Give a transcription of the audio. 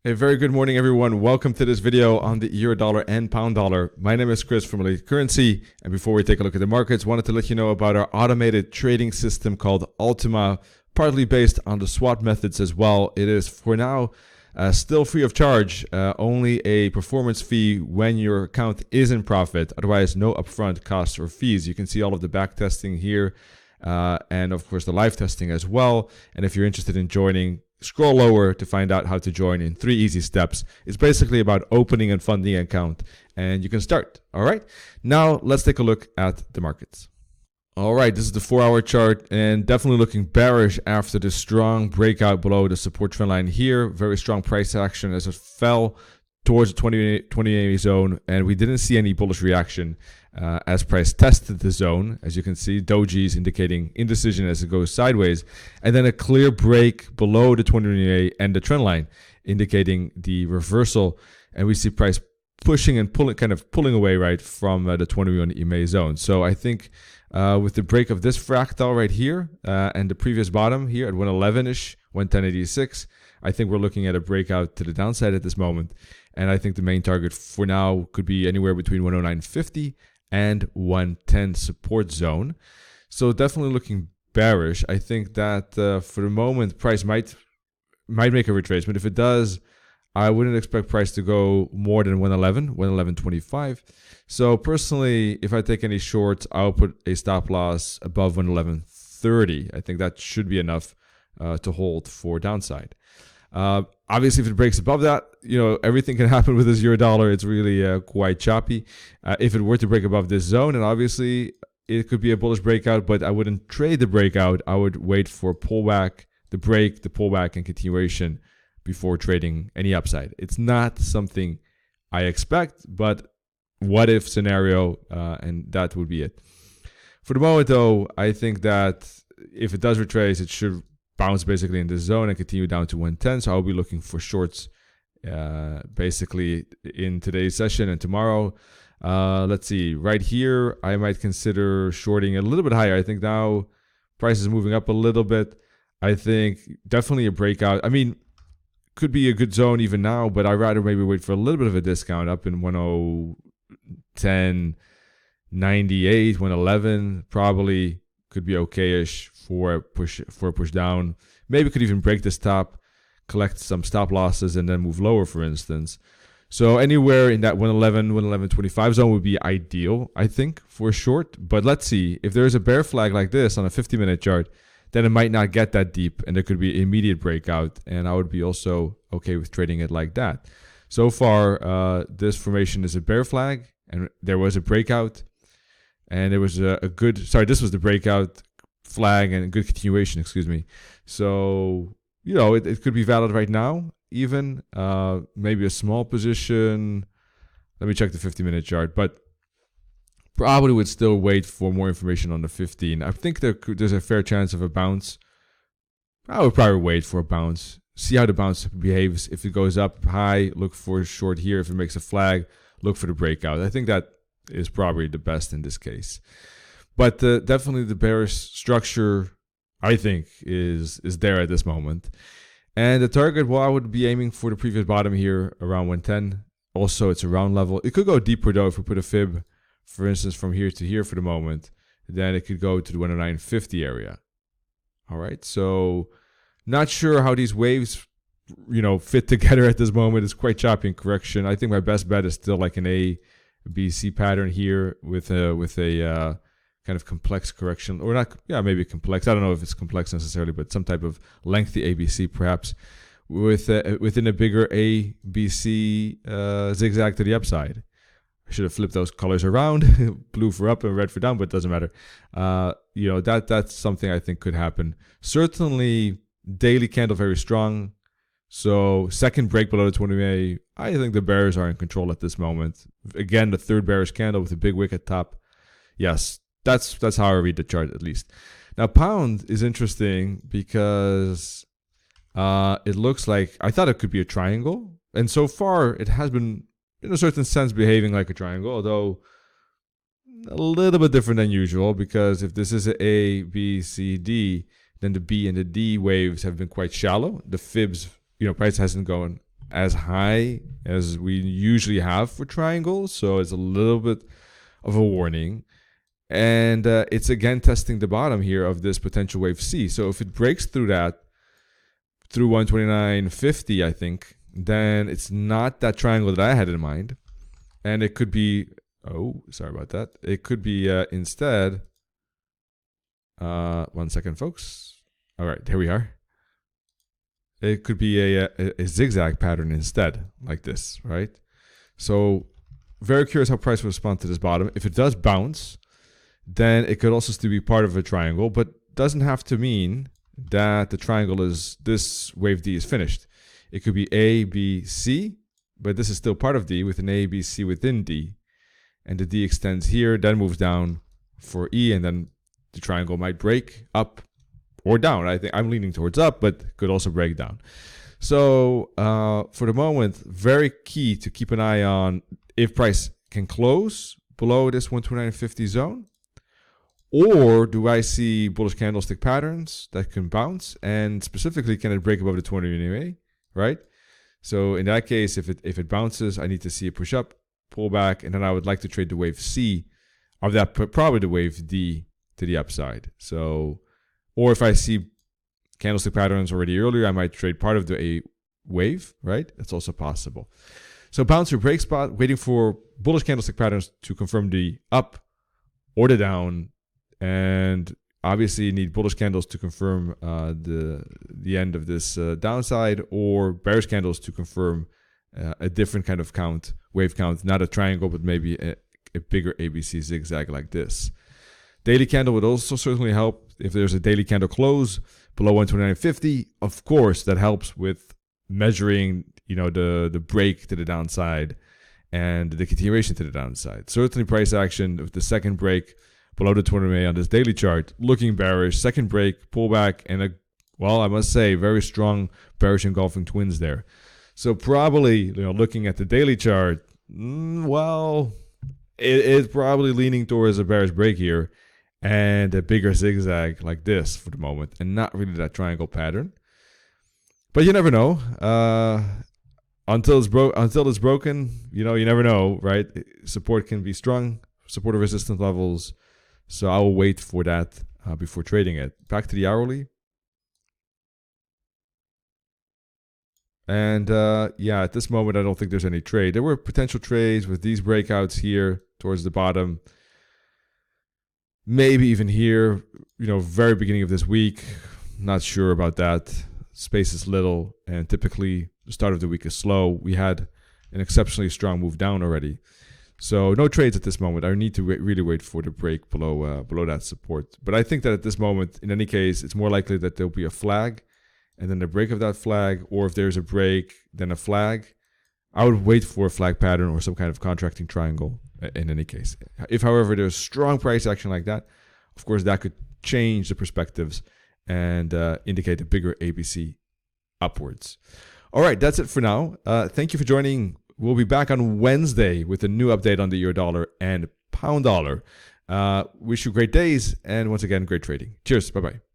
Hey, very good morning, everyone. Welcome to this video on the euro dollar and pound dollar. My name is Chris from Elite Currency. And before we take a look at the markets, wanted to let you know about our automated trading system called Ultima, partly based on the SWAT methods as well. It is for now still free of charge, only a performance fee when your account is in profit. Otherwise, no upfront costs or fees. You can see all of the back testing here and of course the live testing as well. And if you're interested in joining, scroll lower to find out how to join in 3 easy steps. It's basically about opening and funding an account, and you can start. All right, now let's take a look at the markets. All right, this is the 4-hour chart, and definitely looking bearish after the strong breakout below the support trend line here. Very strong price action as it fell towards the 20 zone, and we didn't see any bullish reaction as price tested the zone. As you can see, dojis indicating indecision as it goes sideways, and then a clear break below the 20 and the trend line, indicating the reversal. And we see price pushing and pulling away right from the 21 EMA zone. So I think with the break of this fractal right here and the previous bottom here at 111-ish, 110.86, I think we're looking at a breakout to the downside at this moment. And I think the main target for now could be anywhere between 109.50 and 110 support zone. So definitely looking bearish. I think that for the moment, price might make a retracement. If it does, I wouldn't expect price to go more than 111.25. So personally, if I take any shorts, I'll put a stop loss above 111.30. I think that should be enough to hold for downside. Obviously, if it breaks above that, everything can happen with this euro dollar. It's really quite choppy. If it were to break above this zone, and obviously it could be a bullish breakout, but I wouldn't trade the breakout. I would wait for pullback, the break, the pullback, and continuation before trading any upside. It's not something I expect, but what if scenario, and that would be it. For the moment, though, I think that if it does retrace, it should bounce basically in this zone and continue down to 110. So I'll be looking for shorts basically in today's session and tomorrow. Let's see, right here, I might consider shorting a little bit higher. I think now price is moving up a little bit. I think definitely a breakout. I mean, could be a good zone even now, but I'd rather maybe wait for a little bit of a discount up in 110.98, 111, probably could be okay-ish for a push down. Maybe could even break this top, collect some stop losses, and then move lower, for instance. So anywhere in that 111, 111.25 zone would be ideal, I think, for a short. But let's see, if there's a bear flag like this on a 50-minute chart, then it might not get that deep, and there could be immediate breakout, and I would be also okay with trading it like that. So far, this formation is a bear flag, and there was a breakout, and it was this was the breakout flag and a good continuation, excuse me. So, it could be valid right now, even maybe a small position. Let me check the 50-minute chart, but probably would still wait for more information on the 15. I think there's a fair chance of a bounce. I would probably wait for a bounce, see how the bounce behaves. If it goes up high, look for a short here. If it makes a flag, look for the breakout. I think that is probably the best in this case. But definitely the bearish structure, I think, is there at this moment. And the target, well, I would be aiming for the previous bottom here around 110. Also, it's a round level. It could go deeper, though, if we put a fib, for instance, from here to here for the moment. Then it could go to the 109.50 area. All right, so not sure how these waves, fit together at this moment. It's quite choppy in correction. I think my best bet is still like an A, B, C pattern here with a kind of complex correction, or not, maybe complex. I don't know if it's complex necessarily, but some type of lengthy ABC perhaps within a bigger A, B, C zigzag to the upside. I should have flipped those colors around, blue for up and red for down, but it doesn't matter. That's something I think could happen. Certainly, daily candle very strong. So second break below the 20 I think the bears are in control at this moment. Again, the third bearish candle with a big wick at top. Yes, that's how I read the chart at least. Now pound is interesting because it looks like, I thought it could be a triangle, and so far it has been in a certain sense behaving like a triangle, although a little bit different than usual, because if this is A, B, C, D, then the B and the D waves have been quite shallow. The fibs, price hasn't gone as high as we usually have for triangles, so it's a little bit of a warning. And it's again testing the bottom here of this potential wave C. So if it breaks through that, through 129.50, I think, then it's not that triangle that I had in mind. And it could be, oh, sorry about that. It could be instead, 1 second, folks. All right, here we are. It could be a zigzag pattern instead, like this, right? So very curious how price will respond to this bottom. If it does bounce, then it could also still be part of a triangle, but doesn't have to mean that the triangle is, this wave D is finished. It could be A, B, C, but this is still part of D with an A, B, C within D. And the D extends here, then moves down for E, and then the triangle might break up or down. I think I'm leaning towards up, but could also break down. So for the moment, very key to keep an eye on if price can close below this 129.50 zone. Or do I see bullish candlestick patterns that can bounce? And specifically, can it break above the 200 EMA, right? So in that case, if it bounces, I need to see a push up, pull back, and then I would like to trade the wave C of that, probably the wave D to the upside. So, or if I see candlestick patterns already earlier, I might trade part of the A wave, right? That's also possible. So bounce or break spot, waiting for bullish candlestick patterns to confirm the up or the down. And obviously you need bullish candles to confirm the end of this downside, or bearish candles to confirm a different kind of count, wave count, not a triangle, but maybe a bigger ABC zigzag like this. Daily candle would also certainly help. If there's a daily candle close below 129.50, of course that helps with measuring, you know, the break to the downside and the continuation to the downside. Certainly price action with the second break below the 200 MA on this daily chart, looking bearish. Second break, pullback, and well, I must say, very strong bearish engulfing twins there. So probably, you know, looking at the daily chart, well, it's probably leaning towards a bearish break here and a bigger zigzag like this for the moment, and not really that triangle pattern. But you never know. Until it's broken, you know, you never know, right? Support can be strong, support or resistance levels. So I will wait for that before trading it. Back to the hourly. And yeah, at this moment, I don't think there's any trade. There were potential trades with these breakouts here towards the bottom. Maybe even here, you know, very beginning of this week. Not sure about that. Space is little, and typically the start of the week is slow. We had an exceptionally strong move down already. So no trades at this moment. I need to really wait for the break below that support. But I think that at this moment, in any case, it's more likely that there'll be a flag and then the break of that flag, or if there's a break, then a flag. I would wait for a flag pattern or some kind of contracting triangle in any case. If, however, there's strong price action like that, of course, that could change the perspectives and indicate a bigger ABC upwards. All right, that's it for now. Thank you for joining. We'll be back on Wednesday with a new update on the euro dollar and pound dollar. Wish you great days, and once again, great trading. Cheers. Bye-bye.